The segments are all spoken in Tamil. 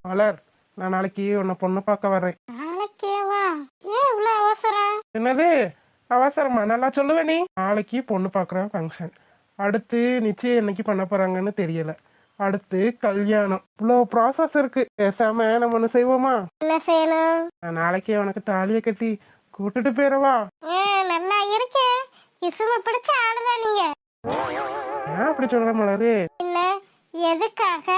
மலர், நான் நாளைக்கு உன்னை பொண்ணு பார்க்க வர்றேன். நாளைக்கேவா? ஏன் இவ்வளவு அவசரம்? என்னது அவசரமா? நல்லா சொல்லுவ நீ. நாளைக்கு பொண்ணு பார்க்குற ஃபங்க்ஷன், அடுத்து நிச்சயம் என்னைக்கு பண்ண போறாங்கன்னு தெரியல, அடுத்து கல்யாணம், இவ்வளோ ப்ராசஸ் இருக்கு. பேசாம நம்ம ஒண்ணு செய்வோமா? என்ன செய்யணும்? நான் நாளைக்கே உனக்கு தாலியை கட்டி கூட்டிட்டு போயிடவா? நல்லா இருக்கே, இசும பிடிச்ச ஆளுதான் நீங்க. ஏன் அப்படி சொல்ற மலரு? என்ன, எதுக்காக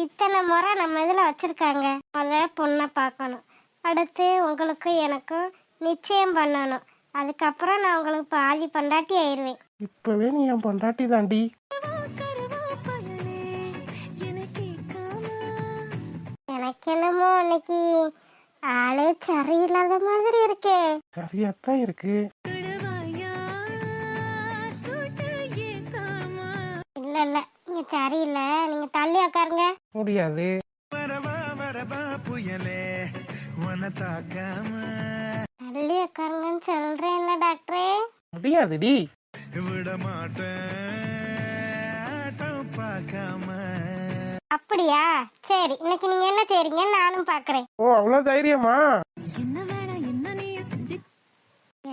இத்தனை முறை நம்ம இதுல வச்சிருக்காங்க? முத பொண்ணை பார்க்கணும், அடுத்து உங்களுக்கு எனக்கும் நிச்சயம் பண்ணணும், அதுக்கப்புறம் நான் உங்களுக்கு பாதி பொண்டாட்டி ஆயிருவேன். இப்பவே நீ என் பொண்டாட்டி தாண்டி. எனக்கு என்னமோ இன்னைக்கு ஆளே சரியில்லாத மாதிரி இருக்கே. சரியாத்தான் இருக்கு. இல்ல இல்ல, நீங்க சரியில்லை, நீங்க தள்ளி உட்காருங்க. முடியாது. தள்ளி உட்காருங்கன்னு சொல்றேன்ல டாக்டரே. முடியாதுடி. அப்படியா? சரி, இன்னைக்கு நீங்க என்ன செய்றீங்க நானும் பாக்குறேன். ஓ, அவ்வளவு தைரியமா?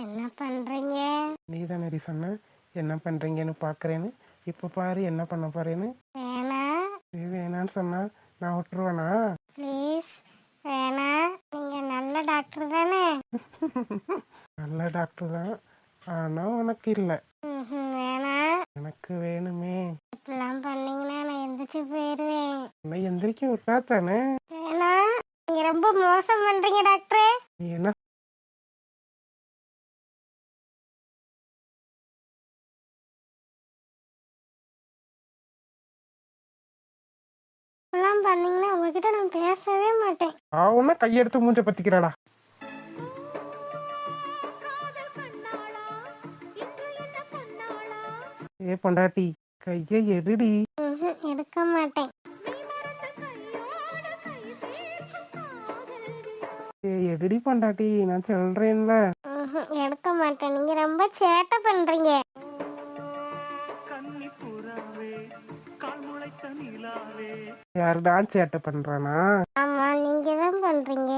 என்ன பண்றீங்க? நீ தானே சொன்ன என்ன பண்றீங்கன்னு பாக்குறேன்னு. இப்ப பாரு என்ன பண்ண போறேன்னு. வேணா. வேணான்னு சொன்னா நான் விட்டுருவேனா? ப்ளீஸ் வேணா. நீங்க நல்ல டாக்டர் தானே? நல்ல டாக்டர் தான், ஆனா உனக்கு இல்ல. வேணா. எனக்கு வேணுமே. இப்பெல்லாம் பண்ணீங்கன்னா நான் எந்திரிச்சு போயிருவேன். நான் எந்திரிக்க விட்டா தானே. வேணா, நீங்க ரொம்ப மோசம் பண்றீங்க டாக்டரே. நீ என்ன பண்ணீங்கன்னா உங்ககிட்ட நான் பேசவே மாட்டேன். அவனா கையெடுத்து மூஞ்ச பத்திக்கிறாளா? ஏ பொண்டாட்டி, கையை எடுடி. எடுக்க மாட்டேன். எடுடி பொண்டாட்டி, நான் சொல்றேன்ல. எடுக்க மாட்டேன். நீங்க ரொம்ப சேட்டை பண்றீங்க. யாருடா சேட்டை பண்றானா? ஆமா, நீங்க தான் பண்றீங்க.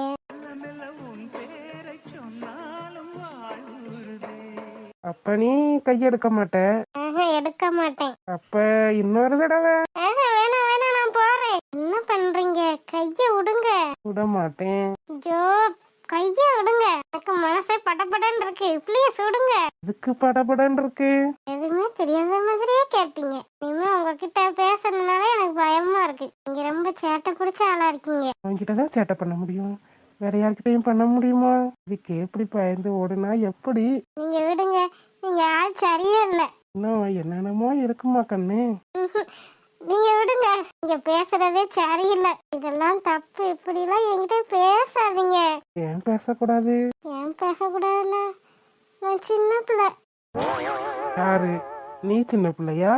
அப்ப நீ கையெடுக்க மாட்ட? எடுக்க மாட்டேன். அப்ப இன்னொரு தடவை? வேணா வேணா, நான் போறேன். என்ன பண்றீங்க? கைய விடுங்க. விட மாட்டேன். ஜோ, கைய விடுங்க. எனக்கு மனசே படபடன்னு இருக்கு. ப்ளீஸ் விடுங்க. இதுக்கு படபடன்னு இருக்கு? எதுவுமே தெரியாத மாதிரியே கேட்பீங்க. இனிமே உங்ககிட்ட பேசுறதுனால எனக்கு பயமா இருக்கு. நீங்க ரொம்ப சேட்டை பிடிச்ச ஆளா இருக்கீங்க. உங்ககிட்டதான் சேட்டை பண்ண முடியும், வேற யார்கிட்டயும் பண்ண முடியுமா? இதுக்கு எப்படி பயந்து ஓடுனா எப்படி? நீங்க விடுங்க, நீங்க ஆள் சரியே இல்ல. இன்னும் என்னென்னமோ இருக்குமா கண்ணு? நீங்க விடுங்க, நீங்க பேசுறதே சரியில்லை. இதெல்லாம் தப்பு. இப்படி எல்லாம் என்கிட்ட பேசாதீங்க. ஏன் பேசக்கூடாது? ஏன் பேசக்கூடாதுல்ல? நான் சின்ன பிள்ளை. யாரு நீ? சின்ன பிள்ளையா?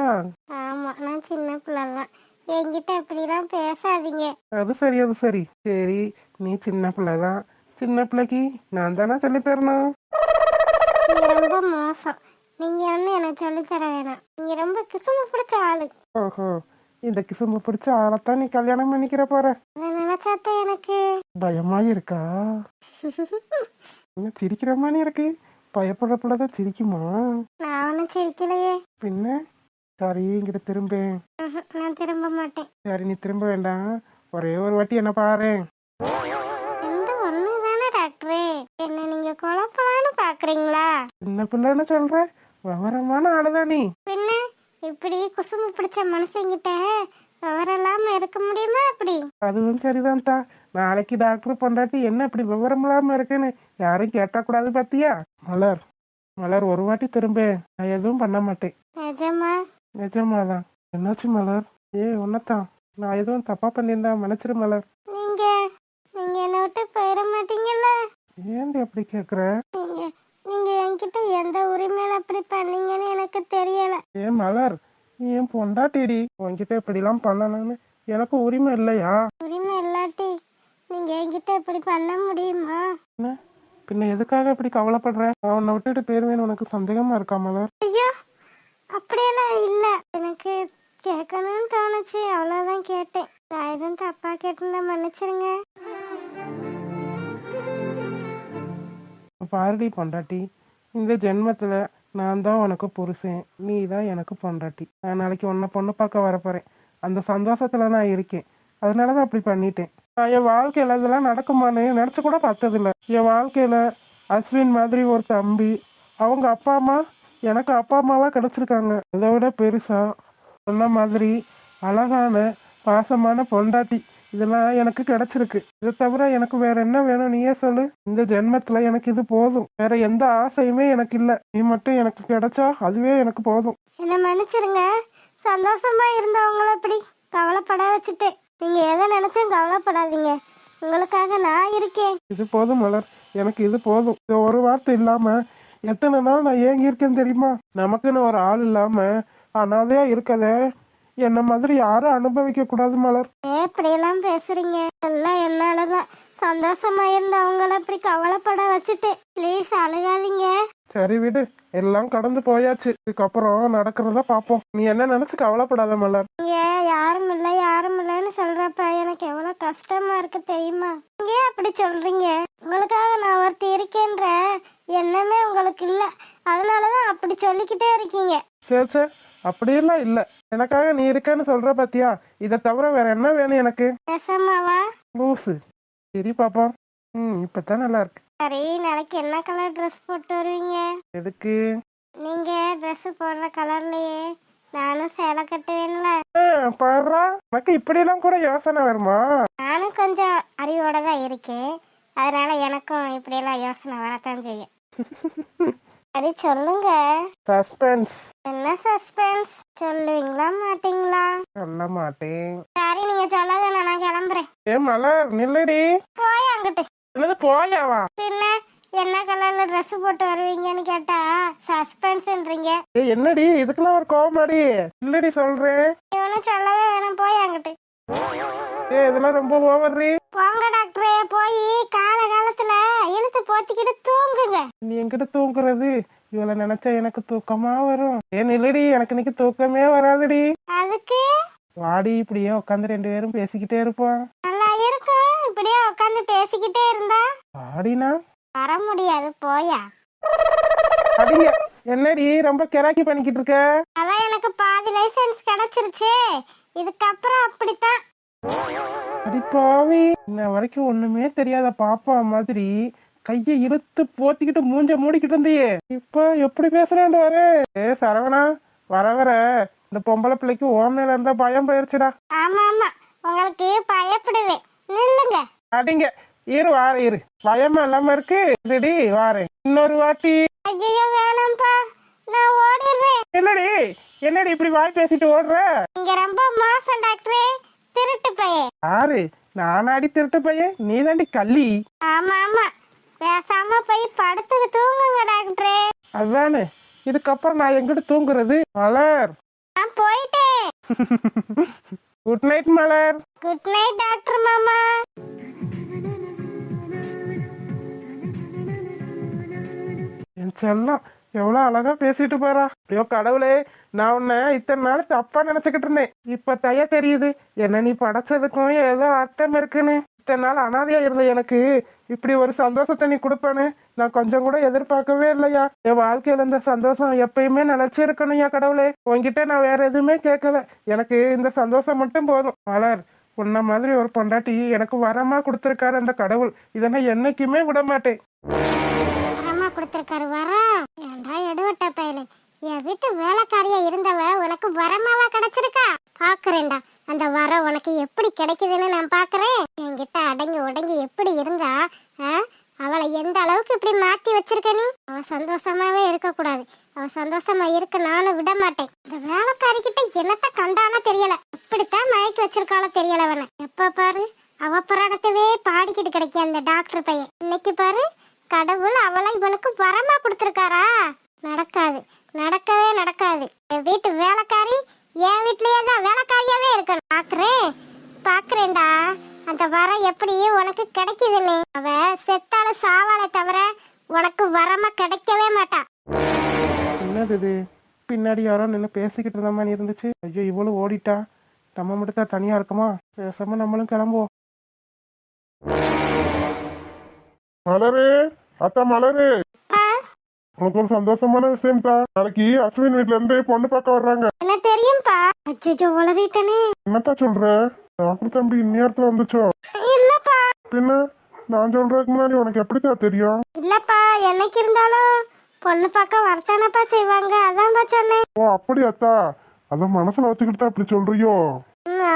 ஆமா, நான் சின்ன பிள்ளைதான். என்கிட்ட இப்படிலாம் பேசாதீங்க. அது சரி, அது சரி. சரி, நீ சின்ன பிள்ளைதான். சின்ன பிள்ளைக்கு நான் தானே சொல்லி தரணும். நீங்க ரொம்ப மோசம். நீங்க ஒண்ணு எனக்கு சொல்லி தர வேணாம். நீங்க ரொம்ப கிசுமு பிடிச்ச ஆளு. ஓஹோ, இந்த கிசும்பு பிடிச்ச ஆளைத்தான் நீ கல்யாணம் பண்ணிக்கிற போற? அதை நினைச்சாத்த எனக்கு பயமா இருக்கா? என்ன சிரிக்கிற மாதிரி இருக்கு? பயப்படுற பிள்ளைதான் சிரிக்குமா? நான் ஒன்னும் சிரிக்கலையே. பின்ன சரி, இங்கிட்ட திரும்ப. நான் திரும்ப மாட்டேன். சரி, நீ திரும்ப வேண்டாம், ஒரே ஒரு வாட்டி என்ன பாரு. இந்த ஒண்ணு தானே டாக்டரே, என்ன நீங்க குழப்பலான்னு பாக்குறீங்களா? சின்ன பிள்ளைன்னு சொல்ற, விவரமான ஆளுதான் நீ. பின்ன இப்படி குசும்பு பிடிச்ச மனுஷங்கிட்ட விவரம் இல்லாம இருக்க முடியுமா? அப்படி அதுவும் சரிதான்டா. நாளைக்கு டாக்டர் பொண்டாட்டி என்ன இப்படி விவரம் இல்லாம இருக்குன்னு யாரும் கேட்டா கூடாது பாத்தியா? மலர், மலர், ஒரு வாட்டி திரும்ப. நான் எதுவும் பண்ண மாட்டேன். நிஜமா? நிஜமாதான். என்னாச்சு மலர்? ஒன்னதான். நான் எதுவும் தப்பா பண்ணியிருந்தா மன்னிச்சிரு மலர். நீங்க நீங்க என்ன விட்டு போயிட மாட்டீங்கல்ல? ஏன்டி அப்படி கேக்குற? நீங்க நீங்க என்கிட்ட எந்த உரிமையில அப்படி பண்ணீங்கன்னு எனக்கு தெரியல. மலர், நீ என் பொண்டாட்டிடி, உன்கிட்ட இப்படி எல்லாம் பண்ணணும்னு எனக்கு உரிமை இல்லையா? உரிமை இல்லாட்டி நீங்க என்கிட்ட இப்படி பண்ண முடியுமா? பின்ன எதுக்காக இப்படி கவலைப்படுற? நான் உன்னை விட்டுட்டு போயிருவேன்னு உனக்கு சந்தேகமா இருக்கா மலர்? ஐயோ, அப்படியெல்லாம் இல்ல. எனக்கு கேட்கணும்னு தோணுச்சு, அவ்வளவுதான் கேட்டேன். நான் எதுவும் தப்பா கேட்டிருந்தா மன்னிச்சிருங்க. பாரடி பொண்டாட்டி, இந்த ஜென்மத்துல நான் தான் உனக்கு புருஷன், நீ தான் எனக்கு பொண்டாட்டி. நான் நாளைக்கு உன்னை பொண்ணு பார்க்க வரப்போறேன். அந்த சந்தோஷத்துல நான் இருக்கேன். அதனாலதான் அப்படி பண்ணிட்டேன். நான் என் வாழ்க்கையில இதெல்லாம் நடக்குமான்னு நினைச்சு கூட பார்த்ததில்ல. என் வாழ்க்கையில அஸ்வின் மாதிரி ஒரு தம்பி, அவங்க அப்பா அம்மா எனக்கு அப்பா அம்மாவா கிடைச்சிருக்காங்க. இதை விட பெருசா சொன்ன மாதிரி அழகான பாசமான பொண்டாட்டி இதெல்லாம் எனக்கு கிடைச்சிருக்கு. இதை தவிர எனக்கு வேற என்ன வேணும் நீயே சொல்லு. இந்த ஜென்மத்துல எனக்கு இது போதும். வேற எந்த ஆசையுமே எனக்கு இல்ல. நீ மட்டும் எனக்கு கிடைச்சா அதுவே எனக்கு போதும். என்ன மன்னிச்சிருங்க. சந்தோஷமா இருந்தவங்கள இப்படி கவலைப்பட வச்சுட்டேன். நீங்க எதை நினைச்சும் கவலைப்படாதீங்க, உங்களுக்காக நான் இருக்கேன். இது போதும் மலர், எனக்கு இது போதும். இந்த ஒரு வார்த்தை இல்லாம எத்தனை நாள் நான் ஏங்கி இருக்கேன்னு தெரியுமா? நமக்குன்னு ஒரு ஆள் இல்லாம அனாதையா இருக்கத என்ன மாதிரி யாரும் அனுபவிக்க கூடாது மலர். எப்படியெல்லாம் பேசுறீங்க? எல்லாம் என்னாலதான். சந்தோஷமா இருந்தவங்கள இப்படி கவலைப்பட வச்சுட்டேன். ப்ளீஸ் அழுகாதீங்க. சரி விடு, எல்லாம் கடந்து போயாச்சு. இதுக்கப்புறம் நடக்கிறதா பாப்போம். நீ என்ன நினைச்சு கவலைப்படாத மலர். நீங்க யாரும் இல்ல யாரும் இல்லைன்னு சொல்றப்ப எனக்கு எவ்வளவு கஷ்டமா இருக்கு தெரியுமா? நீங்க அப்படி சொல்றீங்க. உங்களுக்காக நான் ஒருத்தி இருக்கேன்ற எண்ணமே உங்களுக்கு இல்ல, அதனாலதான் அப்படி சொல்லிக்கிட்டே இருக்கீங்க. சரி சரி, அப்படியெல்லாம் இல்ல. எனக்காக நீ இருக்கேன்னு சொல்ற பாத்தியா? இதை தவிர வேற என்ன வேணும் எனக்கு? நெசமாவா? லூசு. சரி பாப்பா. இப்பதான் நல்லா இருக்கு. சரி, நாளைக்கு என்ன கலர் ட்ரெஸ் போட்டு வருவீங்க? எதுக்கு? நீங்க ட்ரெஸ் போடுற கலர்லயே நானும் சேலை கட்டுவேன்ல. பாடுறா, எனக்கு இப்படி எல்லாம் கூட யோசனை வருமா? நானும் கொஞ்சம் அறிவோட தான் இருக்கேன், அதனால எனக்கும் இப்படி எல்லாம் யோசனை வரத்தான் செய்யும். சரி சொல்லுங்க. சஸ்பென்ஸ். என்ன சஸ்பென்ஸ்? சொல்லுவீங்களா மாட்டீங்களா? சொல்ல மாட்டேன். சரி, நீங்க சொல்ல வேணாம், நான் கிளம்புறேன். மலர் நில்லடி. போய் அங்கிட்டு. என்னது போயாவா? பின்ன என்ன கலர்ல ட்ரெஸ் போட்டு வருவீங்கன்னு கேட்டா சஸ்பென்ஸ்ன்றீங்க. என்னடி இதுக்கெல்லாம் ஒரு கோவமாடி? இல்லடி சொல்றேன். இவனும் சொல்லவே வேணாம், போய் அங்கிட்டு. இதெல்லாம் ரொம்ப ஓவர்ரி. போங்க டாக்டரே, போய் காலத்துல இழுத்து போத்திக்கிட்டு தூங்குங்க. நீ என்கிட்ட தூங்குறது? இவளை நினைச்சா எனக்கு தூக்கமா வரும். இல்லடி, எனக்கு இன்னைக்கு தூக்கமே வராதுடி. அதுக்கு வாடி, இப்படியே உட்காந்து 2 பேரும் பேசிக்கிட்டே இருப்போம். நல்லா இருக்கும். இப்படியே உட்காந்து பேசிக்கிட்டே இருந்தா வாடினா வர முடியாது, போயா. அடிங்க. என்னடி ரொம்ப கிராக்கி பண்ணிக்கிட்டு இருக்க? அதான் எனக்கு பாதி லைசன்ஸ் கிடைச்சிருச்சு, இதுக்கப்புறம் அப்படித்தான். அடிப்பாவி, இன்ன வரைக்கும் ஒண்ணுமே தெரியாத பாப்பா மாதிரி கையை இழுத்து போத்திக்கிட்டு மூஞ்ச மூடிக்கிட்டு இருந்தியே, இப்ப எப்படி பேசுறேன்னு வர? சரவணா, வர வர இந்த பொம்பளை பிள்ளைக்கு ஓ மேல இருந்தா பயம் போயிருச்சுடா. ஆமா ஆமா, உங்களுக்கு பயப்படுவேன். நில்லுங்க. அடிங்க. வார இரு, பயமா இல்லாம இருக்கு. ரெடி, வாரேன் இன்னொரு வாட்டி. ஐயோ வேணாம்ப்பா, நான் ஓடிடுறேன். என்னடி இப்படி வாய் பேசிட்டு ஓடுற? இங்க ரொம்ப மோசம் டாக்டரே, திருட்டு பையன். யாரு? நானாடி திருட்டு பையன்? நீ தாண்டி கள்ளி. ஆமா ஆமா, பேசாம போய் படுத்துக்கு தூங்குங்க டாக்டரே. அதானே, இதுக்கப்புறம் நான் எங்கிட்ட தூங்குறது? மலர், நான் போயிட்டேன். குட் நைட் மலர். குட் நைட் டாக்டர் மாமா. என் செல்லம் எவ்வளவு அழகா பேசிட்டு போறா. ஐயோ கடவுளே, நான் உன்னை இத்தனை நாள் தப்பா நினைச்சுக்கிட்டு இருந்தேன். இப்ப தய தெரியுது என்ன நீ படைச்சதுக்கும் ஏதோ அர்த்தம் இருக்குன்னு. இத்தனை நாள் அனாதையா இருந்த எனக்கு இப்படி ஒரு சந்தோஷத்தை நீ கொடுப்பேன்னு நான் கொஞ்சம் கூட எதிர்பார்க்கவே இல்லையா. என் வாழ்க்கையில இந்த சந்தோஷம் எப்பயுமே நினைச்சு இருக்கணும்யா கடவுளே. உன்கிட்ட நான் வேற எதுவுமே கேட்கல, எனக்கு இந்த சந்தோஷம் மட்டும் போதும். மலர், உன்ன மாதிரி ஒரு பொண்டாட்டி எனக்கு வரமா கொடுத்துருக்காரு அந்த கடவுள். இதை நான் என்னைக்குமே விட மாட்டேன். கொடுத்திருக்காரு வரம். ஏண்டா எடுவட்ட பயலே, என் வீட்டு வேலைக்காரியா இருந்தவ உனக்கு வரமாவா கிடைச்சிருக்கா? பாக்குறேன்டா அந்த வரம் உனக்கு எப்படி கிடைக்குதுன்னு நான் பாக்குறேன். என்கிட்ட அடங்கி உடங்கி எப்படி இருந்தா அவளை எந்த அளவுக்கு இப்படி மாத்தி வச்சிருக்க நீ? அவ சந்தோஷமாவே இருக்க கூடாது. அவ சந்தோஷமா இருக்க நானும் விட மாட்டேன். இந்த வேலைக்காரி கிட்ட என்னத்த கண்டானோ தெரியல, இப்படித்தான் மயக்கி வச்சிருக்காளோ தெரியல. அவனை எப்ப பாரு அவ புராணத்தவே பாடிக்கிட்டு கிடைக்க அந்த டாக்டர் பையன். இன்னைக்கு பாரு கடவுள் அவளை இவனுக்கு வரமா கொடுத்துருக்காரா? நடக்காது, நடக்கவே நடக்காது. என் வீட்டு வேலைக்காரி என் வீட்லயே தான் வேலைக்காரியாவே இருக்கணும். பாக்குறேன்டா அந்த வரம் எப்படி உனக்கு கிடைக்குதுன்னு. அவ செத்தாலும் சாவாலே தவிர வரமா கிடைக்கவே மாட்டா. என்னது இது? பின்னாடி யாரோ நின்று பேசிக்கிட்டு இருந்த மாதிரி இருந்துச்சு. ஐயோ, இவ்வளவு ஓடிட்டா. நம்ம மட்டும் தான் தனியா இருக்குமா? பேசாம நம்மளும் கிளம்புவோம். மலரு, அத்தா மலரு, ஆ, உனக்கு ஒரு சந்தோஷமான விஷயம் தான். நாளைக்கு அஸ்வின் வீட்ல இருந்து பொண்ணு பார்க்க வர்றாங்க. என்ன தெரியும்பா? அச்சோ, உளறிட்டனே. என்னத்தா சொல்ற? டாக்டர் தம்பி இந்நேரத்துல வந்துச்சோ? இல்லப்பா பின்ன நான் சொல்றதுக்கு முன்னாடி உனக்கு எப்படித்தான் தெரியும்? இல்லப்பா, என்னைக்கு இருந்தாலும் பொண்ணு பார்க்க வரத்தானப்பா செய்வாங்க, அதான்ப்பா சொன்னேன். ஓ அப்படி அத்தா, அத மனசுல வச்சுக்கிட்டு தான் அப்படி சொல்றியோ?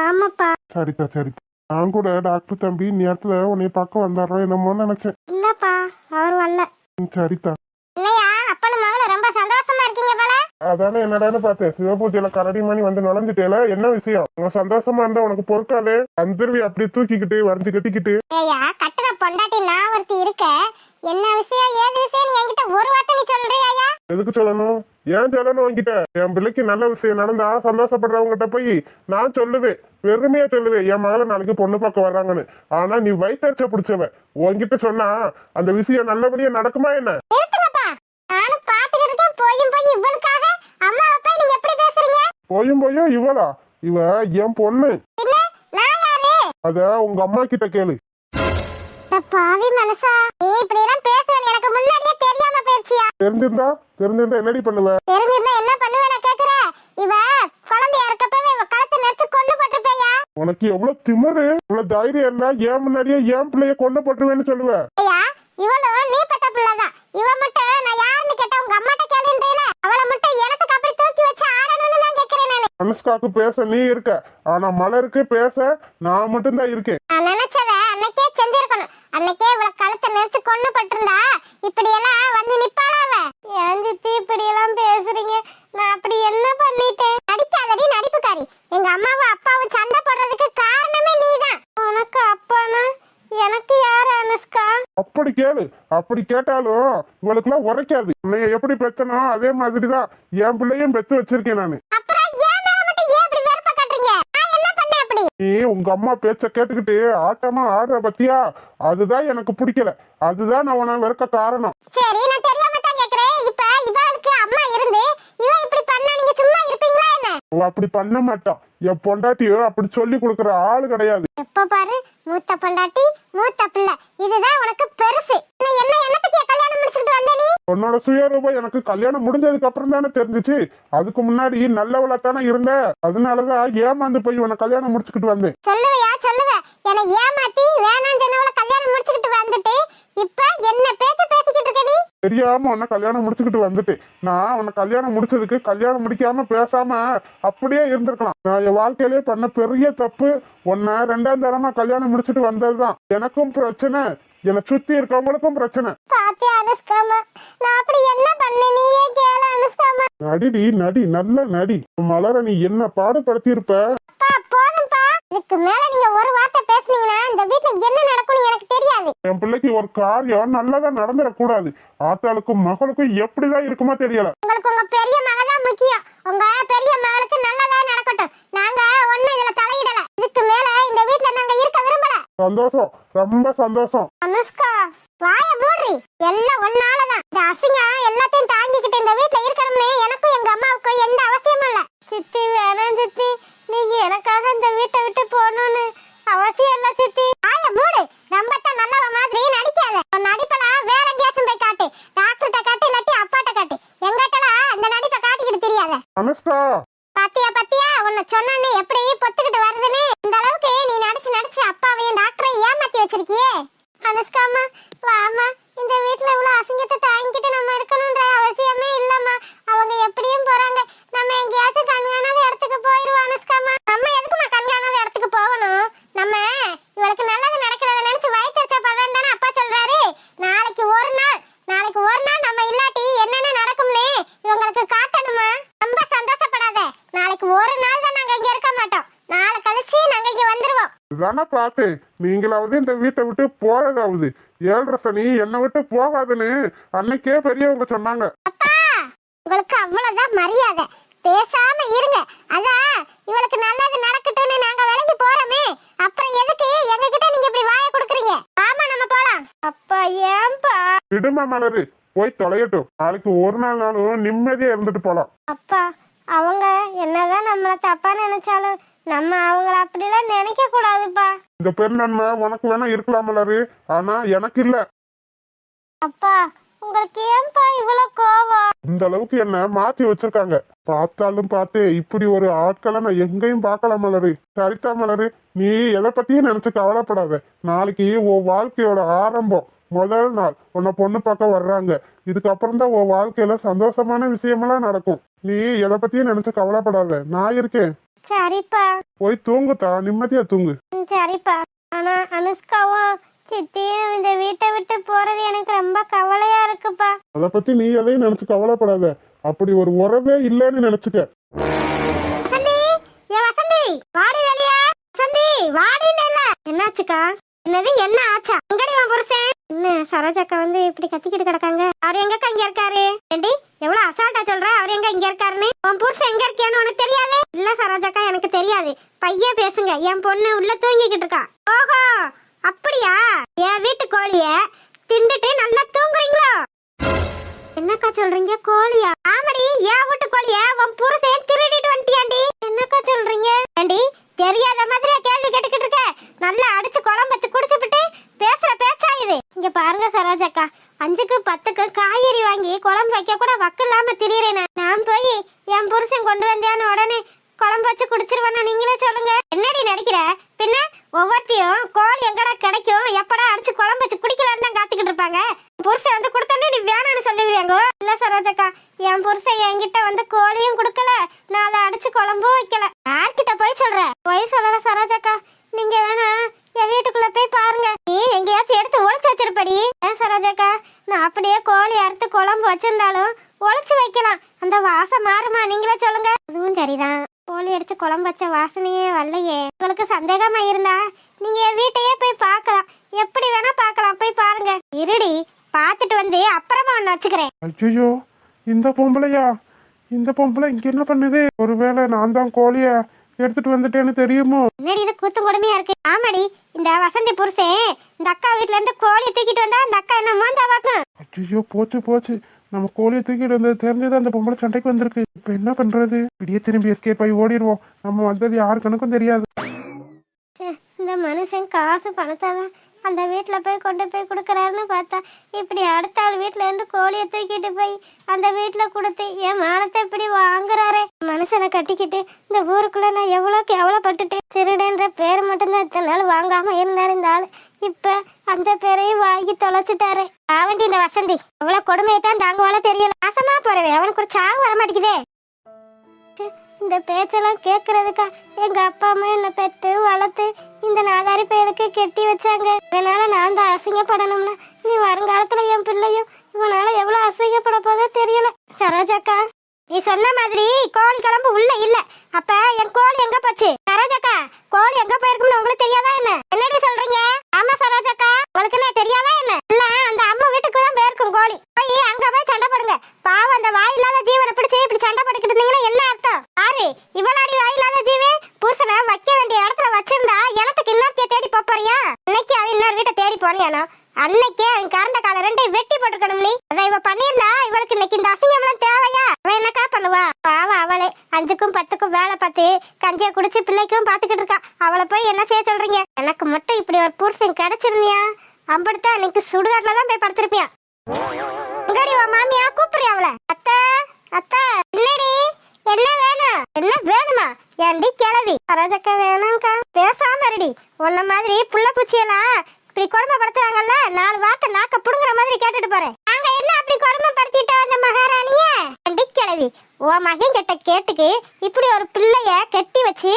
ஆமாப்பா. சரிதா சரிதா. நான் கூட டாக்டர் தம்பி நேரத்துல உன்னை பார்க்க வந்தாரோ என்னமோன்னு நினைச்சேன். இல்லப்பா, அவர் வரல. சரிதா. இல்லையா, அப்பனும் மகளும் ரொம்ப சந்தோஷமா இருக்கீங்க போல. அதானே என்னடான்னு பார்த்தேன். சிவபூஜையில கரடி மணி வந்து நுழைஞ்சிட்டேல, என்ன விஷயம்? உன் சந்தோஷமா இருந்தா உனக்கு பொறுக்காது. அந்தருவி அப்படி தூக்கிக்கிட்டு வரைஞ்சு கட்டிக்கிட்டு. ஏயா, கட்டுற பொண்டாட்டி நான் ஒருத்தி இருக்க, என்ன விஷயம் ஏது விஷயம் என்கிட்ட ஒரு வார்த்தை நீ சொல்றியாயா? எதுக்கு சொல்லணும்? ஏன் சொல்லணும் உன்கிட்ட? என் பிள்ளைக்கு நல்ல விஷயம் நடந்தா சந்தோஷப்படுறவங்ககிட்ட போய் நான் சொல்லுவேன், பெருமையா சொல்லுவேன், என் மகளை நாளைக்கு பொண்ணு பார்க்க வர்றாங்கன்னு. ஆனா நீ வயிற்றுச்ச பிடிச்சவ, உன்கிட்ட சொன்னா அந்த விஷயம் நல்லபடியா நடக்குமா என்ன? நிறுத்துங்கப்பா, நானும் பாத்துக்கிட்டு இருக்கேன். போயும் போய் இவளுக்காக அம்மா அப்பா நீங்க எப்படி பேசுறீங்க? போயும் இவளா? இவ என் பொண்ணு. என்ன, நான் யாரு? அத உங்க அம்மா கிட்ட கேளு. பாவி மனசா, நீ இப்படி எல்லாம் பேசுவேன் எனக்கு முன்னாடியே தெரியாம போயிருச்சியா? தெரிஞ்சிருந்தா என்னடி பண்ணுவ? தெரிஞ்சிருந்தா என்ன பண்ணுவேன் நான் கேக்குறேன். இவ குழந்தையா இருக்கப்பவே இவ கழுத்தை நெரிச்சு கொண்டு போட்டிருப்பேயா? உனக்கு எவ்வளவு திமிரு, இவ்வளவு தைரியம் இருந்தா ஏன் முன்னாடியே என் பிள்ளைய கொண்டு போட்டுருவேன்னு சொல்லுவ? ஐயா, இவளும் நீ பெத்த பிள்ளைதான். இவ மட்டும் நான் யாருன்னு கேட்டா உங்க அம்மாட்ட கேளுன்றீல, அவளை மட்டும் எனக்கு அப்படி தூக்கி வச்சு ஆடணும்னு நான் கேக்குறேன் நானு. அனுஷ்காக்கு பேச நீ இருக்க, ஆனா மலருக்கு பேச நான் மட்டும்தான் இருக்கேன். நான் நினைச்சத அன்னைக்கே செஞ்சிருக்கணும். அன்னைக்கே இவளை கழுத்தை நெரிச்சு கொண்டு போட்டிருந்தா இப்படி எல்லாம் வந்து நிப்பாளா அவ? ஏன் சித்தி இப்படி எல்லாம் பேசுறீங்க? நான் அப்படி என்ன பண்ணிட்டேன்? நடிக்காதடி நடிப்புக்காரி. எங்க அம்மாவும் அப்பாவும் சண்டை போடுறதுக்கு காரணமே நீதான். உனக்கு அப்பானா எனக்கு யாரு அனுஷ்கா? அப்படி கேளு. அப்படி கேட்டாலும் இவளுக்கு எல்லாம் உரைக்காது. உன்னைய எப்படி பெத்தனோ அதே மாதிரிதான் என் பிள்ளையும் பெத்து வச்சிருக்கேன் நானு. அப்புறம் ஏன் மேல மட்டும் ஏன் இப்படி வெறுப்ப காட்டுறீங்க? நான் என்ன பண்ணேன் அப்படி? நீ உங்க அம்மா பேச்ச கேட்டுக்கிட்டு ஆட்டமா ஆடுற பத்தியா, அதுதான் எனக்கு பிடிக்கல. அதுதான் நான் உன வெறுக்க காரணம். சரி, நான் தெரியாம தான் கேக்குறேன். இப்ப இவளுக்கு அம்மா இருந்து இவ இப்படி பண்ணா நீங்க சும்மா இருப்பீங்களா என்ன? அவ அப்படி பண்ண மாட்டான். என் பொண்டாட்டியோ அப்படி சொல்லி கொடுக்கற ஆளு கிடையாது. எப்ப பாரு மூத்த பொண்டாட்டி மூத்த பிள்ளை, இதுதான் உனக்கு பெருசு. என்ன பத்தியா கல்யாணம் முடிச்சுட்டு வந்த நீ? உன்னோட சுயரூபம் எனக்கு கல்யாணம் முடிஞ்சதுக்கு அப்புறம் தானே தெரிஞ்சிச்சு. அதுக்கு முன்னாடி நல்லவளா தானே இருந்த. அதனாலதான் ஏமாந்து போய் உன்னை கல்யாணம் முடிச்சுக்கிட்டு வந்தேன். சொல்லுவையா சொல்லுவ? என்னை ஏமாத்தி வேணாம் சொன்னவள கல்யாணம் முடிச்சுக்கிட்டு வந்துட்டு இப்ப என்ன பேச்சு பேசிக்கிட்டு இருக்க நீ? தெரியாம உன்னை கல்யாணம் முடிச்சுக்கிட்டு வந்துட்டேன். நான் உன்னை கல்யாணம் முடிச்சதுக்கு கல்யாணம் முடிக்காம பேசாம அப்படியே இருந்திருக்கலாம். நான் என் வாழ்க்கையிலேயே பண்ண பெரிய தப்பு உன்னை 2ஆம் தரமா கல்யாணம் முடிச்சுட்டு வந்ததுதான். எனக்கும் பிரச்சனை, என்னை சுத்தி இருக்கவங்களுக்கும் பிரச்சனை. பாத்தியா அனுஷ்காமா, நான் அப்படி என்ன பண்ண நீயே கேள அனுஷ்காமா. நடிடி நடி, நல்ல நடி. மலர நீ என்ன பாடுபடுத்தி இருப்ப. அப்பா போதும்பா, இதுக்கு மேல நீங்க ஒரு வார்த்தை பேசுனீங்கன்னா இந்த வீட்ல என்ன நடக்கும்னு எனக்கு தெரியாது. என் பிள்ளைக்கு ஒரு காரியம் நல்லதா நடந்துடக்கூடாது. ஆத்தாளுக்கும் மகளுக்கும் எப்படிதான் இருக்குமா தெரியல. உங்களுக்கு உங்க பெரிய மகள் தான் முக்கியம். உங்க பெரிய மகளுக்கு நல்லதா நடக்கட்டும். நாங்க ஒண்ணு இதுல தலையிடல. இதுக்கு மேல இந்த வீட்ல நாங்க இருக்க விரும்பல. சந்தோஷம், ரொம்ப சந்தோஷம். அனுஷ்கா, வாய மூடுறி. எல்லாம் ஒன்னாலதான். இந்த அசிங்கம் எல்லாத்தையும் தாங்கிக்கிட்டு இந்த வீட்ல இருக்கணும்னு எனக்கும் எங்க அம்மாவுக்கும் எந்த அவசியமும் இல்ல. சித்தி வேணாம் சித்தி, நீங்க எனக்காக இந்த வீட்டை விட்டு போகணும்னு அவசியம் இல்ல சித்தி. வாய மூடு. ரொம்ப தான் நல்லவ மாதிரி நடிக்காத. உன் நடிப்பெல்லாம் வேற எங்கேயாச்சும் போய் காட்டு. டாக்டர்கிட்ட காட்டு, இல்லாட்டி அப்பாட்ட காட்டு. எங்கிட்டலாம் அந்த நடிப்பை காட்டிக்கிட்டு தெரியாத. அனுஷ்கா, பாத்தியா உன்னை சொன்னோன்னு எப்படி பொத்துக்கிட்டு வருதுன்னு. இந்த அளவுக்கு நீ நடிச்சு அப்பாவையும் டாக்டரையும் ஏமாத்தி வச்சிருக்கியே. அனுஷ்காமா வாமா, இந்த வீட்ல இவ்வளவு அசிங்கத்தை தாங்கிட்டு நம்ம இருக்கணும்ன்ற அவசியமே இல்லம்மா. அவங்க எப்படியும் போறாங்க, நம்ம எங்கேயாச்சும் கண்காணாத இடத்துக்கு போயிருவோம் அனுஷ்காமா. நம்ம எதுக்குமா கண்காணாத இடத்துக்கு போகணும்? நம்ம இவளுக்கு நல்லது நடக்கிறத நினைச்சு வயிற்றுச்ச படுறேன்னு தானே அப்பா சொல்றாரு. நாளைக்கு ஒரு நாள் நம்ம இல்லாட்டி என்னென்ன நடக்கும்னு இவங்களுக்கு காட்டணுமா? ரொம்ப சந்தோஷப்படாத. நாளைக்கு ஒரு நாள் தான் நாங்க இங்க இருக்க மாட்டோம். நாளை கழிச்சு நாங்க இங்க வந்துருவோம். இதானே பார்த்தேன். நீங்களாவது இந்த வீட்டை விட்டு போறதாவது. 7:30 சனி என்னை விட்டு போகாதுன்னு அன்னைக்கே பெரியவங்க சொன்னாங்க. அப்பா, உங்களுக்கு அவ்வளவுதான் மரியாதை. பேசாம இருங்க. அதான் இவளுக்கு நல்லது நடக்கட்டும்னு நாங்க விலகி போறோமே, அப்புறம் எதுக்கு எங்க கிட்ட நீங்க இப்படி வாயை கொடுக்குறீங்க? ஆமா, நம்ம போலாம். அப்பா ஏன்பா? விடுமா மலரு, போய் தொலையட்டும். நாளைக்கு ஒரு நாளும் நிம்மதியா இருந்துட்டு போலாம். அப்பா அவங்க என்னதான் நம்மள தப்பா நினைச்சாலும் நம்ம அவங்கள அப்படிலாம் நினைக்க கூடாதுப்பா. இந்த பெருநன்மை உனக்கு வேணா இருக்கலாம் மலரு, ஆனா எனக்கு இல்ல. அப்பா உங்களுக்கு ஏன்பா இவ்வளவு கோவம்? இந்த அளவுக்கு என்ன மாத்தி வச்சிருக்காங்க. பார்த்தாலும் பார்த்தே இப்படி ஒரு ஆட்களை நான் எங்கேயும் பார்க்கல மலரு. சரிதா மலரு, நீ எதை பத்தியும் நினைச்சு கவலைப்படாத. நாளைக்கு உன் வாழ்க்கையோட ஆரம்பம். முதல் நாள் உன்னை பொண்ணு பார்க்க வர்றாங்க. இதுக்கப்புறம் தான் உன் வாழ்க்கையில சந்தோஷமான விஷயமெல்லாம் நடக்கும். நீ எதை பத்தியும் நினைச்சு கவலைப்படாத, நான் இருக்கேன். சரிப்பா. போய் தூங்குத்தா, நிம்மதியா தூங்கு. சரிப்பா. ஆனா அனுஷ்காவும் சித்தியும் இந்த வீட்டை விட்டு போறது எனக்கு ரொம்ப கவலையா இருக்குப்பா. அத பத்தி நீ எதையும் நினைச்சு கவலைப்படாத. அப்படி ஒரு உறவே இல்லைன்னு நினைச்சுக்க. வசந்தி, ஏ வசந்தி, வாடி வெளியே. வசந்தி, வாடின்னு என்ன? என்னாச்சுக்கா? என்னது என்ன ஆச்சா? எங்கடி உன் புருஷன்? என்ன சரோஜாக்கா வந்து இப்படி கத்திக்கிட்டு கிடக்காங்க? அவர் எங்கக்கா இங்க இருக்காரு? ஏண்டி எவ்வளவு அசால்ட்டா சொல்ற? அவர் எங்க இங்க இருக்காருன்னு? உன் புருஷன் எங்க இருக்கியான்னு உனக்கு தெரியாது? இல்ல சரோஜாக்கா, எனக்கு தெரியாது. பையன் பேசுங்க. என் பொண்ணு உள்ள தூங்கிக்கிட்டு இருக்கா. ஓஹோ அப்படியா? என் வீட்டு கோழிய தின்னுட்டு நல்லா தூங்குறீங்களோ? என்னக்கா சொல்றீங்க? கோழியா? ஆமாடி, என் வீட்டு கோழிய உன் புருஷன் திருடிட்டு வந்துட்டியாண்டி. என்னக்கா சொல்றீங்க? ஏண்டி தெரியாத மாதிரியா கேள்வி கேட்டுக்கிட்டு இருக்க? நல்லா அடிச்சு குழம்பு வச்சு குடிச்சுட்டு பேசுற பேச்சா இது? இங்க பாருங்க சரோஜாக்கா, 5க்கு 10க்கு காய்கறி வாங்கி குழம்பு வைக்க கூட வக்கு இல்லாம திரியறேன். நான் போய் என் புருஷன் கொண்டு வந்தேன்னு உடனே குழம்பு வச்சு குடிச்சிருவேன்னா நீங்களே சொல்லுங்க. என்னடி நடிக்கிற? பின்ன ஒவ்வொருத்தையும் கோழி எங்கடா கிடைக்கும், எப்படா அடிச்சு குழம்பு வச்சு குடிக்கலான்னு தான் காத்துக்கிட்டு இருப்பாங்க. புருஷன் வந்து கொடுத்தோன்னே நீ வேணான்னு சொல்லிடுவாங்க. இல்ல சரோஜாக்கா, என் புருஷன் என்கிட்ட வந்து கோழியும் கொடுக்கல, நான் அதை அடிச்சு குழம்பும் வைக்கல. யார்கிட்ட போய் சொல்ற? போய் சொல்லல சரோஜாக்கா. நீங்க வேணா என் வீட்டுக்குள்ள போய் பாருங்க. நீ எங்கேயாச்சும் எடுத்து ஒளிச்சு வச்சிருப்படி. சரோஜாக்கா, நான் அப்படியே கோழி அறுத்து குழம்பு வச்சிருந்தாலும் ஒளிச்சு வைக்கலாம். அந்த வாசம் மாறுமா? நீங்களே சொல்லுங்க. அதுவும் சரிதான். கோழி அடிச்சு குழம்பு வச்ச வாசனையே வரலையே. உங்களுக்கு சந்தேகமா இருந்தா நீங்க என் வீட்டையே போய் பார்க்கலாம். எப்படி வேணா பார்க்கலாம், போய் பாருங்க. இருடி, பார்த்துட்டு வந்து அப்புறமா ஒண்ணு வச்சுக்கிறேன். ஐயோ, இந்த பொம்பளையா? இந்த பொம்பளை இங்க என்ன பண்ணுது? ஒருவேளை நான் தான் கோழிய எடுத்துட்டு வந்துட்டேன்னு தெரியுமோ? என்னடி இது கூத்தும் கொடுமையா இருக்கு? ஆமாடி, இந்த வசந்தி புருஷன் இந்த அக்கா வீட்டுல இருந்து கோழியை தூக்கிட்டு வந்தா அந்த அக்கா என்ன மோந்தா பாக்கும். ஐயோ, போச்சு போச்சு. நம்ம கோழியை தூக்கிட்டு வந்தது தெரிஞ்சது அந்த பொம்பளை சண்டைக்கு வந்திருக்கு. இப்ப என்ன பண்றது? இப்படியே திரும்பி எஸ்கேப் ஆகி ஓடிடுவோம். நம்ம வந்தது யாரு கணக்கும் தெரியாது. இந்த மனுஷன் காசு பணத்தாதான் அந்த வீட்டுல போய் கொண்டு போய் கொடுக்கறாருன்னு பார்த்தா இப்படி அடுத்த ஆள் வீட்டுல இருந்து கோழியை தூக்கிட்டு போய் அந்த வீட்டுல கொடுத்து என் மானத்தை இப்படி வாங்குறாரே. மனுஷனை கட்டிக்கிட்டு இந்த ஊருக்குள்ள நான் எவ்வளவுக்கு எவ்வளவுப்பட்டுட்டேன். திருடன்ற பேர் மட்டும்தான் இத்தனை நாள் வாங்காம இருந்தாரு இந்த ஆளு. இப்ப அந்த பேரையும் வாங்கி தொலைச்சிட்டாரு. அவன்டி இந்த வசந்தி அவ்வளவு கொடுமையை தான் தாங்குவால தெரியல. நாசமா போறவே, அவனுக்கு ஒரு சாவு வர மாட்டேங்குதே. இந்த பேச்செல்லாம் கேட்கறதுக்கா எங்க அப்பா அம்மா என்ன பெத்து வளர்த்து இந்த நாதாரி பயலுக்கு கெட்டி வச்சாங்க. இதனால நான் தான் அசிங்கப்படணும்னா நீ வருங்காலத்துல என் பிள்ளையும் இவனால எவ்வளவு அசிங்கப்பட போதோ தெரியல. சரோஜாக்கா, நீ சொன்ன மாதிரி கோழி கிளம்பு உள்ள இல்ல. அப்ப என் கோழி எங்க போச்சு? சரோஜாக்கா, கோழி எங்க போயிருக்கும்னு உங்களுக்கு தெரியாதா என்ன? என்னடி சொல்றீங்க? ஆமா சரோஜாக்கா, உங்களுக்கு என்ன தெரியாதா என்ன? இல்ல, அந்த அம்மா வீட்டுக்கு தான் போயிருக்கும் கோழி. போய் அங்க போய் சண்டை போடுங்க. பாவம், அந்த வாயில்லாத ஜீவனை பிடிச்சி இப்படி சண்டை போட்டுக்கிட்டு இருந்தீங்கன்னா என்ன அர்த்தம்? ஆறு இவளாடி வாயில்லாத ஜீவே புருஷனை வைக்க வேண்டிய இடத்துல வச்சிருந்தா எனத்துக்கு இன்னொருத்தைய தேடி போறியா? இன்னைக்கு அவன் இன்னொரு வீட்டை தேடி போனியானோ அன்னைக்கே அவன் கரண்ட கால 2 வெட்டி போட்டுக்கணும். நீ அதை இவ பண்ணிருந்தா இவளுக்கு இன்னைக்கு இந்த அசிங்கம் எல்லாம் தேவையா? அவன் என்னக்கா பண்ணுவா? பாவம், அவளே 5க்கும் 10க்கும் வேலை பார்த்து கஞ்சிய குடிச்சு பிள்ளைக்கும் பாத்துக்கிட்டு இருக்கா. அவளை போய் என்ன செய்ய சொல்றீங்க? எனக்கு மட்டும் இப்படி ஒரு புருஷன் கிடைச்சிருந்தியா அப்படித்தான் இன்னைக்கு சுடுகாட்டுல தான் போய் படுத்திருப்பியா. உங்கடி உன் மாமியா கூப்பிடுறியா அவளை? அத்தை அத்தை, என்னடி என்ன வேணும்? என்ன வேணுமா? ஏண்டி கிளவி? சரோஜாக்கா வேணாம்க்கா. பேசாம இருடி. உன்ன மாதிரி புள்ள பூச்சியெல்லாம் இப்படி கொடுமைப்படுத்துறாங்கல்ல, 4 வார்த்தை நாக்க புடுங்குற மாதிரி கேட்டுட்டு போறேன். நாங்க என்ன அப்படி கொடுமைப்படுத்திட்டோம் அந்த மகாராணிய? ஏண்டி கிளவி, உன் மகன் கிட்ட கேட்டுக்கு இப்படி ஒரு பிள்ளைய கட்டி வச்சு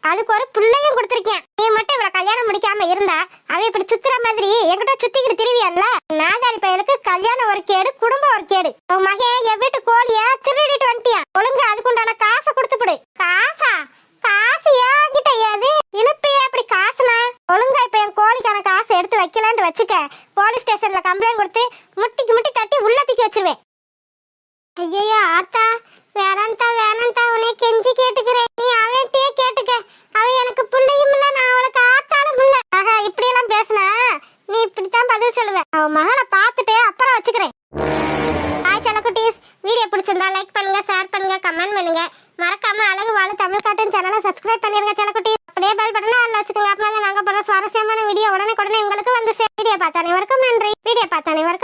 அதுக்கு ஒரு பிள்ளையும் கொடுத்துருக்கேன். நீ மட்டும் இவ்வளவு கல்யாணம் முடிக்காம இருந்தா அவன் இப்படி சுத்துற மாதிரி என்கிட்ட சுத்திக்கிட்டு திரிவியான்ல. நாதாரி பயலுக்கு கல்யாணம் ஒரு கேடு, குடும்பம் ஒரு கேடு. உன் மகன் என் வீட்டு கோழிய திருடிட்டு வந்துட்டியான். ஒழுங்கு அதுக்குண்டான காசை கொடுத்துப்படு. காசா? காசு ஏங்கிட்ட ஏது இழுப்பையே அப்படி காசுனா? ஒழுங்கா இப்ப என் கோழிக்கான காசை எடுத்து வைக்கலான்னு வச்சுக்க, போலீஸ் ஸ்டேஷன்ல கம்ப்ளைண்ட் கொடுத்து முட்டிக்கு முட்டி தட்டி உள்ள தூக்கி வச்சிருவேன். ஐயோ ஆத்தா, வேணான்டா வேணான்டா, உன்னை கெஞ்சி கேட்டுக்கிறேன். நீ அவன்கிட்டயே கேட்டுக்க. அவன் எனக்கு பிள்ளையும் இல்ல, நான் அவளுக்கு ஆத்தாலும் இல்ல. ஆஹா, இப்படி எல்லாம் பேசினா நீ இப்படித்தான் பதில் சொல்லுவேன். அவன் மகனை பார்த்துட்டு அப்புறம் வச்சுக்கிறேன். ஹாய் செல்லக்குட்டீஸ், வீடியோ பிடிச்சிருந்தா லைக் பண்ணுங்க, ஷேர் பண்ணுங்க, கமெண்ட் பண்ணுங்க. மறக்காம அழகு வாழ தமிழ் கார்ட்டூன் சேனலை சப்ஸ்கிரைப் பண்ணிருங்க செல்லக்குட்டீஸ். அப்படியே பெல் பட்டனை ஆன்ல வச்சுக்கோங்க. அப்பதான் நாங்க போடுற சுவாரஸ்யமான வீடியோ உடனே உங்களுக்கு வந்து வீடியோ பார்த்த அனைவருக்கும் நன்றி. வீடியோ பார்த்த அனைவருக்கும்